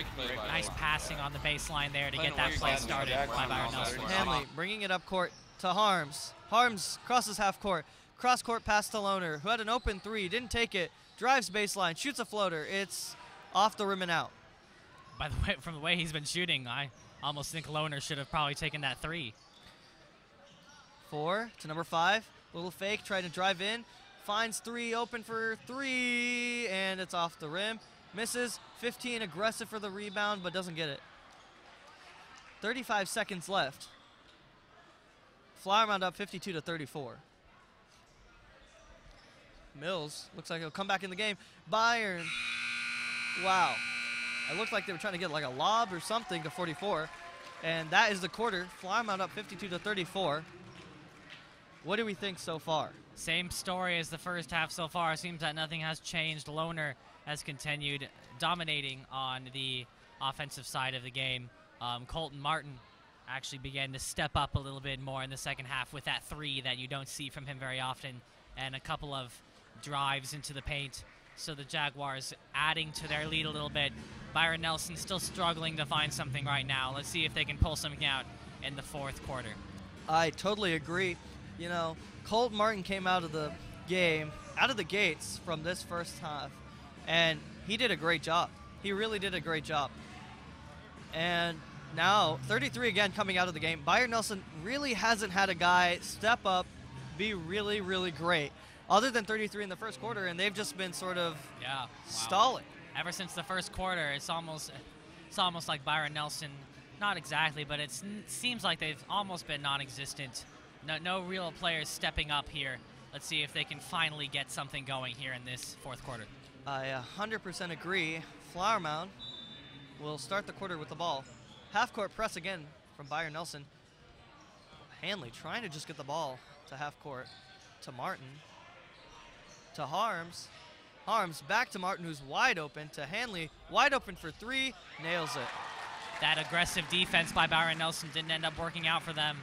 Nice passing on the baseline there to get that play started by Byron Nelson. Hanley bringing it up court to Harms. Harms crosses half court. Cross court pass to Loner, who had an open 3, didn't take it, drives baseline, shoots a floater. It's off the rim and out. By the way, from the way he's been shooting, I almost think Loner should have probably taken that 3. 4 to number 5. Little fake, trying to drive in. Finds 3, open for 3, and it's off the rim. Misses. 15, aggressive for the rebound, but doesn't get it. 35 seconds left. Flower Mound up 52 to 34. Mills looks like he'll come back in the game. Byron. Wow. It looked like they were trying to get like a lob or something to 44. And that is the quarter. Flower Mound up 52 to 34. What do we think so far? Same story as the first half so far. Seems that nothing has changed. Loner has continued dominating on the offensive side of the game. Colton Martin actually began to step up a little bit more in the second half with that 3 that you don't see from him very often, and a couple of drives into the paint. So the Jaguars adding to their lead a little bit. Byron Nelson still struggling to find something right now. Let's see if they can pull something out in the fourth quarter. I totally agree. You know, Colt Martin came out of the game, out of the gates from this first half, and he did a great job. He really did a great job. And now, 33 again coming out of the game. Byron Nelson really hasn't had a guy step up, be really, really great, other than 33 in the first quarter, and they've just been sort of stalling. Ever since the first quarter, it's almost like Byron Nelson, not exactly, but it seems like they've almost been non-existent. No real players stepping up here. Let's see if they can finally get something going here in this fourth quarter. I 100% agree. Flower Mound will start the quarter with the ball. Half-court press again from Byron Nelson. Hanley trying to just get the ball to half-court. To Martin. To Harms. Harms back to Martin, who's wide open. To Hanley, wide open for 3. Nails it. That aggressive defense by Byron Nelson didn't end up working out for them.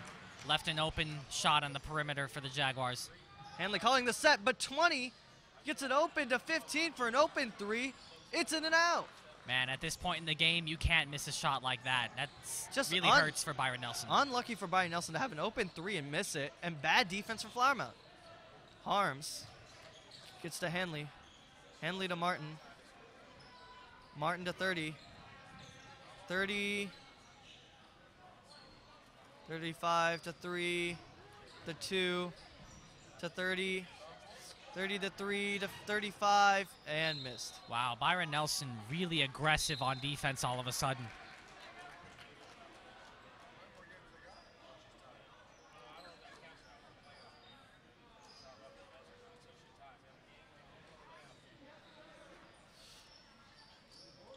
Left an open shot on the perimeter for the Jaguars. Hanley calling the set, but 20 gets it open to 15 for an open 3. It's in and out. Man, at this point in the game, you can't miss a shot like that. That's just really hurts for Byron Nelson. Unlucky for Byron Nelson to have an open 3 and miss it, and bad defense for Flower Mound. Harms gets to Hanley. Hanley to Martin. Martin to 30. 30. 35 to 3. To 2. To 30. 30 to 3 to 35, and missed. Wow, Byron Nelson really aggressive on defense all of a sudden.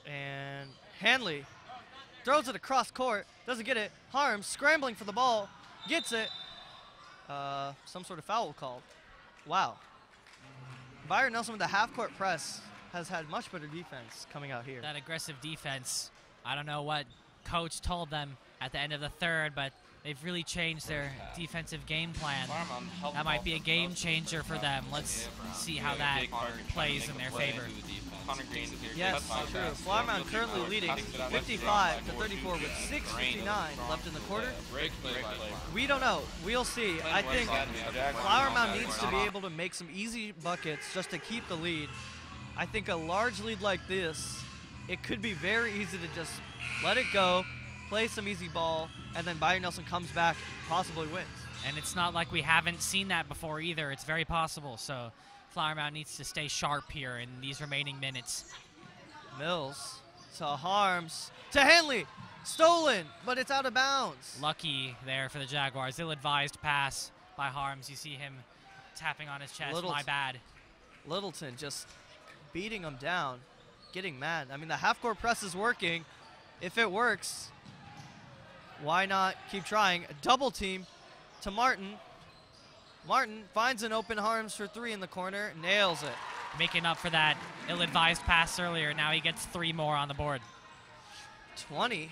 And Hanley throws it across court, doesn't get it. Harms scrambling for the ball, gets it. Some sort of foul called. Wow. Byron Nelson with the half-court press has had much better defense coming out here. That aggressive defense, I don't know what coach told them at the end of the third, but they've really changed their defensive game plan. That might be a game changer for them. Let's see how that plays in their favor. Yes, true. Flower Mound currently leading 55 to 34 with 6:59 left in the quarter. We don't know. We'll see. I think Flower Mound needs to be able to make some easy buckets just to keep the lead. I think a large lead like this, it could be very easy to just let it go, play some easy ball, and then Byron Nelson comes back, possibly wins. And it's not like we haven't seen that before either. It's very possible. So Flower Mound needs to stay sharp here in these remaining minutes. Mills to Harms to Hanley. Stolen, but it's out of bounds. Lucky there for the Jaguars. Ill-advised pass by Harms. You see him tapping on his chest. My bad. Littleton just beating him down, getting mad. I mean, the half-court press is working. If it works, why not keep trying? A double team to Martin. Martin finds an open Harms for 3 in the corner, nails it. Making up for that ill-advised pass earlier. Now he gets 3 more on the board. 20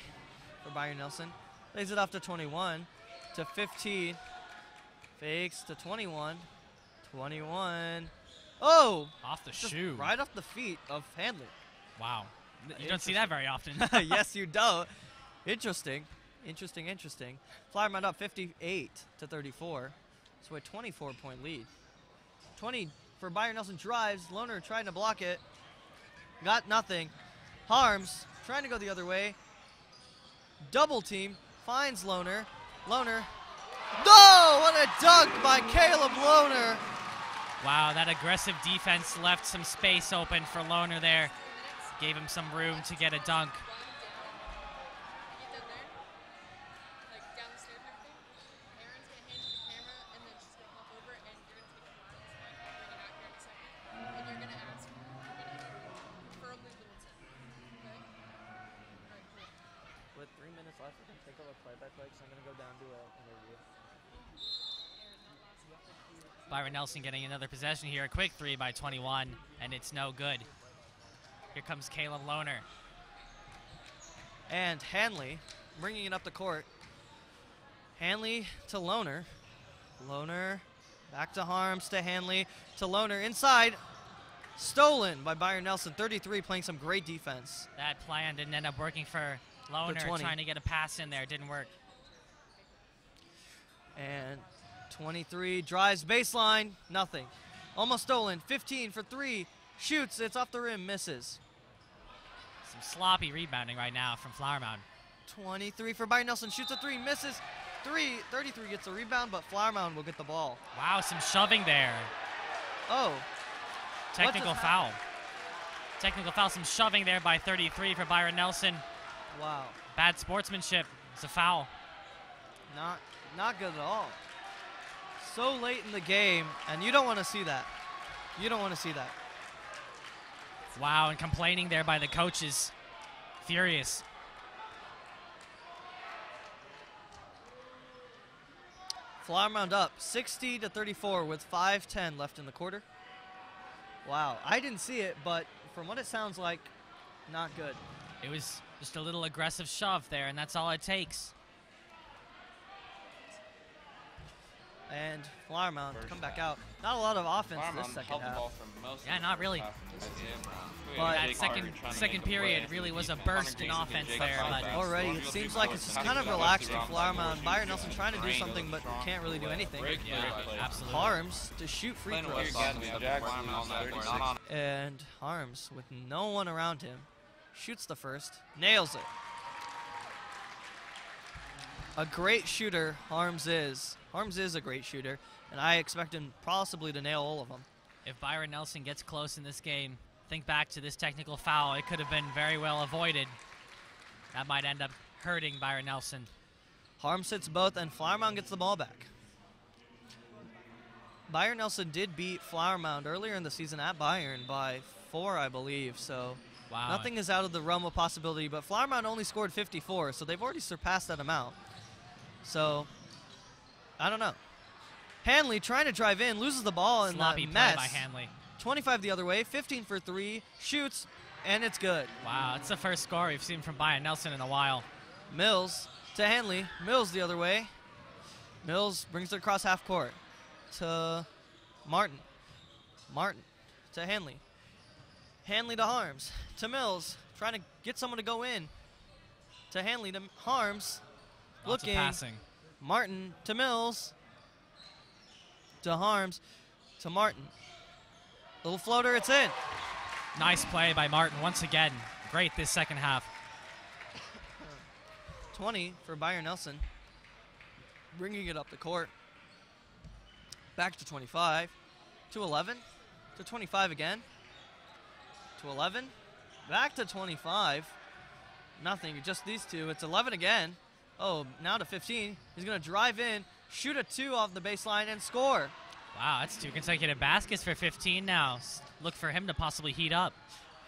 for Byron Nelson. Lays it off to 21, to 15. Fakes to 21. 21. Oh! Off the shoe. Right off the feet of Handley. Wow. You don't see that very often. Yes, you don't. Interesting. Interesting. Flower Mound up 58 to 34. So a 24-point lead. 20 for Byron Nelson drives. Loner trying to block it. Got nothing. Harms trying to go the other way. Double team. Finds Loner. Loner. No! What a dunk by Caleb Loner. Wow, that aggressive defense left some space open for Loner there. Gave him some room to get a dunk. With 3 minutes left, we can take a look play-by-play because I'm going to go down to an interview. Byron Nelson getting another possession here. A quick 3 by 21, and it's no good. Here comes Caleb Loner. And Hanley bringing it up the court. Hanley to Loner. Loner back to Harms to Hanley to Loner. Inside. Stolen by Byron Nelson. 33 playing some great defense. That plan didn't end up working for Loner. Trying to get a pass in there. Didn't work. And 23 drives baseline. Nothing. Almost stolen. 15 for 3. Shoots. It's off the rim. Misses. Some sloppy rebounding right now from Flower Mound. 23 for Byron Nelson. Shoots a 3. Misses. 33 gets a rebound, but Flower Mound will get the ball. Wow, some shoving there. Oh. Technical foul. Technical foul. Some shoving there by 33 for Byron Nelson. Wow. Bad sportsmanship. It's a foul. Not good at all. So late in the game, and you don't want to see that. You don't want to see that. Wow, and complaining there by the coaches. Furious. Flower Mound up 60 to 34 with 5:10 left in the quarter. Wow, I didn't see it, but from what it sounds like, not good. It was just a little aggressive shove there, and that's all it takes. And Flower Mound come back out. Not a lot of offense this second half. Yeah, not really. But that second period really was a burst in offense there. But already, it seems like it's just kind of relaxed for Flower Mound. Byron Nelson trying to do something, but can't really do anything. Yeah, absolutely. Harms to shoot free throws. And Harms, with no one around him, shoots the first, nails it. A great shooter, Harms is. Harms is a great shooter, and I expect him possibly to nail all of them. If Byron Nelson gets close in this game, think back to this technical foul. It could have been very well avoided. That might end up hurting Byron Nelson. Harms hits both, and Flower Mound gets the ball back. Byron Nelson did beat Flower Mound earlier in the season at Byron by 4, I believe, so wow. Nothing is out of the realm of possibility, but Flower Mound only scored 54, so they've already surpassed that amount. So, I don't know. Hanley trying to drive in, loses the ball in sloppy the mess. Play by Hanley. 25 the other way, 15 for 3, shoots, and it's good. Wow, it's the first score we've seen from Byron Nelson in a while. Mills to Hanley, Mills the other way. Mills brings it across half court to Martin. Martin to Hanley. Hanley to Harms, to Mills, trying to get someone to go in. To Hanley to Harms. Lots of passing. Martin to Mills. To Harms. To Martin. Little floater, it's in. Nice play by Martin once again. Great this second half. 20 for Byron Nelson. Bringing it up the court. Back to 25. To 11. To 25 again. To 11. Back to 25. Nothing, just these two. It's 11 again. Oh, now to 15. He's going to drive in, shoot a 2 off the baseline, and score. Wow, that's 2 consecutive baskets for 15 now. Look for him to possibly heat up.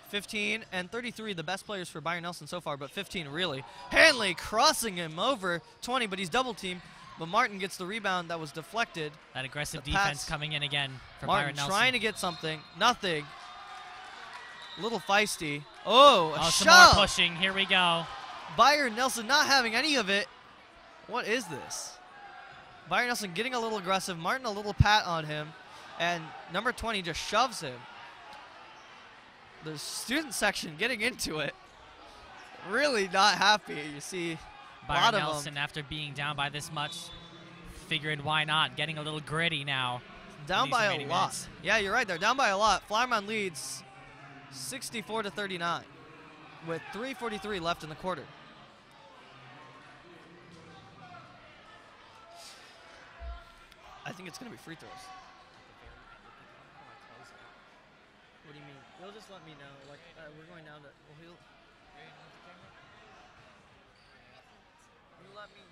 15 and 33, the best players for Byron Nelson so far, but 15 really. Hanley crossing him over 20, but he's double teamed. But Martin gets the rebound that was deflected. That aggressive defense coming in again for Martin Byron Nelson. trying to get something. Nothing. A little feisty. Oh, a some shove. more pushing. Here we go. Byron Nelson not having any of it. What is this? Byron Nelson getting a little aggressive. Martin a little pat on him. And number 20 just shoves him. The student section getting into it. Really not happy. You see Byron Nelson, after being down by this much, figured why not? Getting a little gritty now. Down by a lot. Minutes. Yeah, you're right. They're down by a lot. Flowermound leads 64-39 with 3:43 left in the quarter. I think it's going to be free throws. What do you mean? He'll just let me know. Like, we're going down to. Well, he'll. You let me.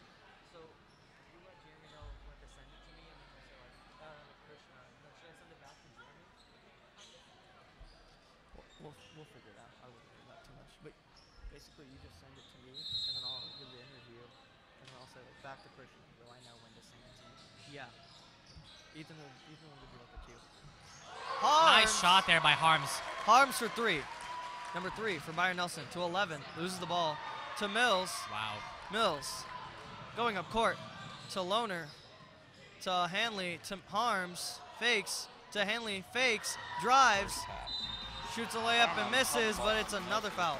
So, you let Jeremy know when to send it to me, and then also like, Krishna. No, should I send it back to Jeremy? We'll figure it out. I wouldn't worry about too much. But basically, you just send it to me, and then I'll do the interview, and then I'll say like back to Krishna. Do I know when to send it to me? Yeah. Ethan will give you like a cue. Nice shot there by Harms. Harms for 3. Number 3 for Byron Nelson to 11. Loses the ball to Mills. Wow. Mills going up court to Loner, to Hanley, to Harms. Fakes to Hanley. Fakes. Drives. Shoots a layup and misses, but it's another foul.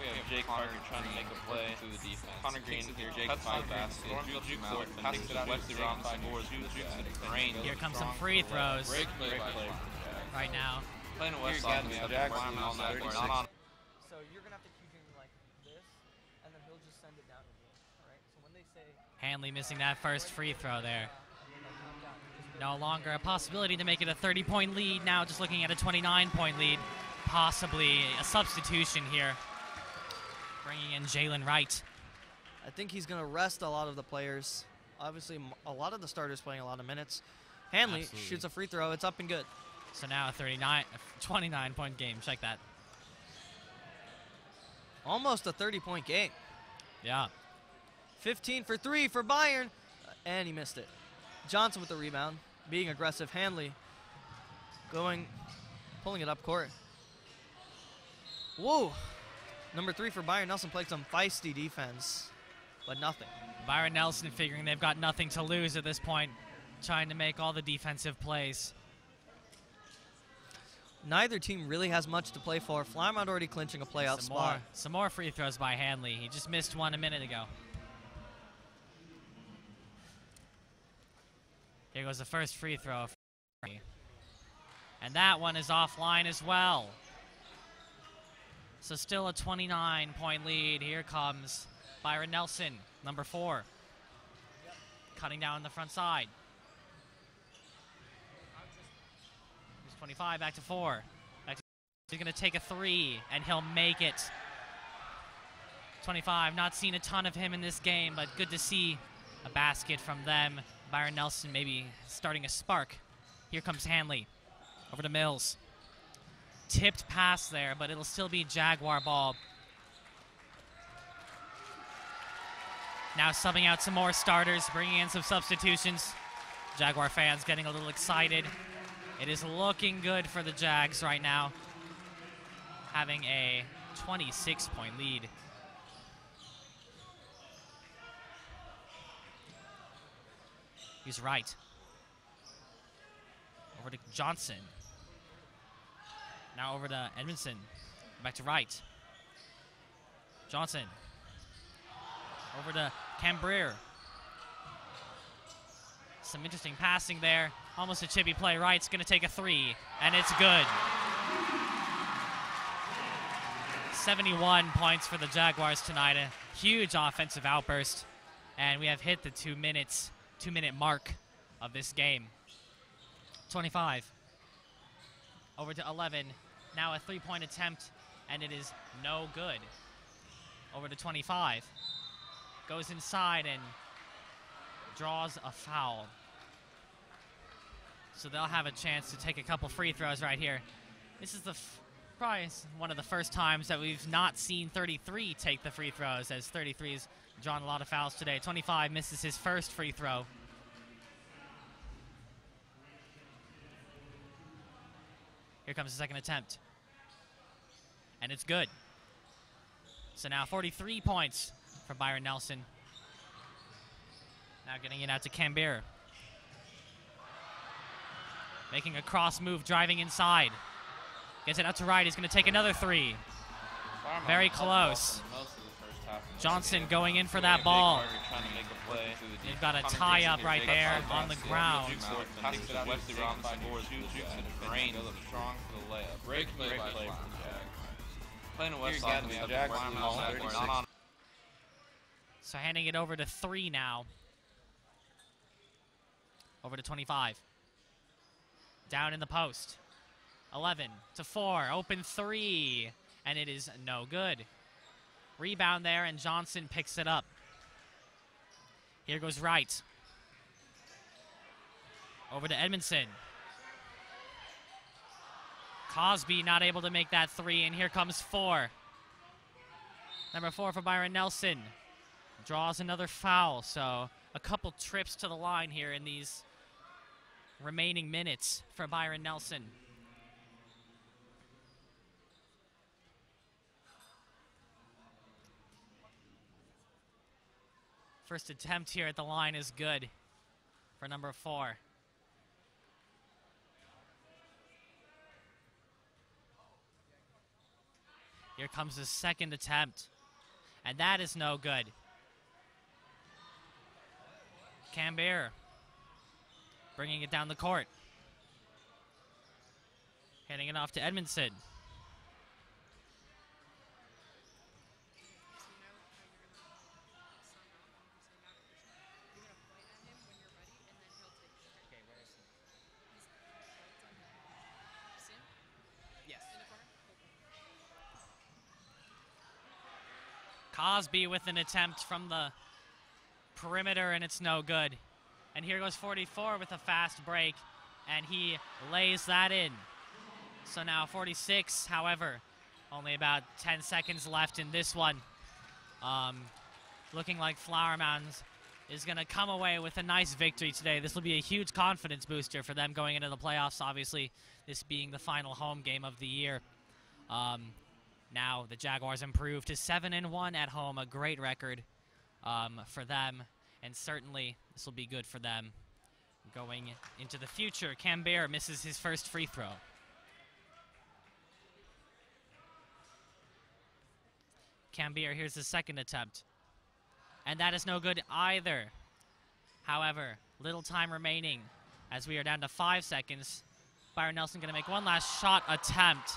We have Jake Parker trying to make a play through the defense. Connor Green here, Jake cuts the basket, passes it out, Wesley Robinson scores, rain. Here comes some free throws Break play right now. Playing a West Side, we have Byron on that board. So you're going to have to keep him like this, and then he'll just send it down to you. All right? So when they say... Hanley missing that first free throw there. No longer a possibility to make it a 30-point lead. Now just looking at a 29-point lead. Possibly a substitution here. Bringing in Jalen Wright. I think he's going to rest a lot of the players. Obviously, a lot of the starters playing a lot of minutes. Hanley shoots a free throw. It's up and good. So now a 29-point game. Check that. Almost a 30-point game. Yeah. 15 for 3 for Byron, and he missed it. Johnson with the rebound, being aggressive. Hanley pulling it up court. Whoa. Number 3 for Byron Nelson played some feisty defense, but nothing. Byron Nelson figuring they've got nothing to lose at this point, trying to make all the defensive plays. Neither team really has much to play for. Flowermound already clinching a playoff spot. Some more free throws by Hanley. He just missed one a minute ago. Here goes the first free throw. And that one is offline as well. So still a 29-point lead. Here comes Byron Nelson, number 4. Cutting down the front side. Here's 25, back to 4. He's going to take a 3, and he'll make it. 25, not seen a ton of him in this game, but good to see a basket from them. Byron Nelson maybe starting a spark. Here comes Hanley. Over to Mills. Tipped pass there, but it'll still be Jaguar ball. Now subbing out some more starters, bringing in some substitutions. Jaguar fans getting a little excited. It is looking good for the Jags right now, having a 26-point lead. He's right. Over to Johnson. Now over to Edmondson. Back to Wright. Johnson. Over to Cambrier. Some interesting passing there. Almost a chippy play. Wright's going to take a 3, and it's good. 71 points for the Jaguars tonight. A huge offensive outburst. And we have hit the 2-minute mark of this game. 25. Over to 11. Now a 3-point attempt, and it is no good. Over to 25. Goes inside and draws a foul. So they'll have a chance to take a couple free throws right here. This is probably one of the first times that we've not seen 33 take the free throws, as 33's drawn a lot of fouls today. 25 misses his first free throw. Here comes the second attempt. And it's good. So now 43 points for Byron Nelson. Now getting it out to Cambeer. Making a cross move, driving inside. Gets it out to right. He's going to take another three. Very close. Johnson going in for that ball. They've got a tie up right there on the ground. So handing it over to 3 now. Over to 25. Down in the post. 11 to 4. Open 3. And it is no good. Rebound there, and Johnson picks it up. Here goes Wright. Over to Edmondson. Cosby not able to make that 3, and here comes 4. Number 4 for Byron Nelson. Draws another foul, so a couple trips to the line here in these remaining minutes for Byron Nelson. First attempt here at the line is good for number 4. Here comes the second attempt, and that is no good. Cambeer bringing it down the court. Handing it off to Edmondson. Cosby with an attempt from the perimeter, and it's no good. And here goes 44 with a fast break, and he lays that in. So now 46, however, only about 10 seconds left in this one. Looking like Flower Mounds is going to come away with a nice victory today. This will be a huge confidence booster for them going into the playoffs, obviously, this being the final home game of the year. Now the Jaguars improved to 7-1 at home, a great record for them, and certainly this will be good for them going into the future. Cambeer misses his first free throw. Cambeer, here's his second attempt, and that is no good either. However, little time remaining as we are down to 5 seconds. Byron Nelson going to make one last shot attempt.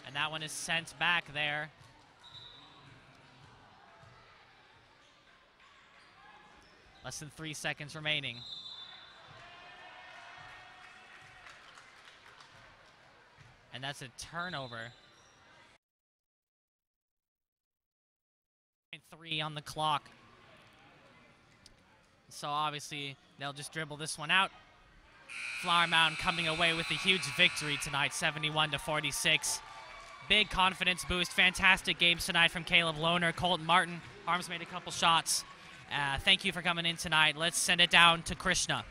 And that one is sent back there. Less than 3 seconds remaining. And that's a turnover. 3 on the clock. So obviously they'll just dribble this one out. Flower Mound coming away with a huge victory tonight, 71-46. Big confidence boost. Fantastic games tonight from Caleb Lohner, Colton Martin. Harms made a couple shots. Thank you for coming in tonight. Let's send it down to Krishna.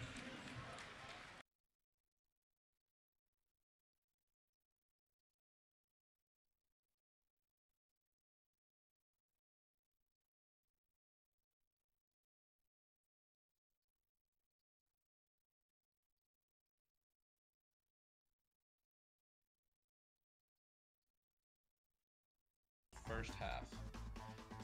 First half.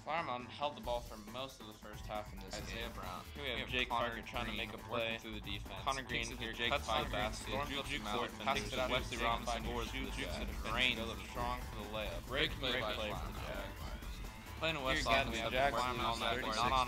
Flower Mound held the ball for most of the first half in this game. Here we have Jake Parker trying to make a play through the defense. Connor Green here cuts to the basket, juke forward, passes it out to Wesley Robinson, scores, jukes it, drains, strong for the layup. Break play from the Jags. Playing a West Mound Jaguars, not on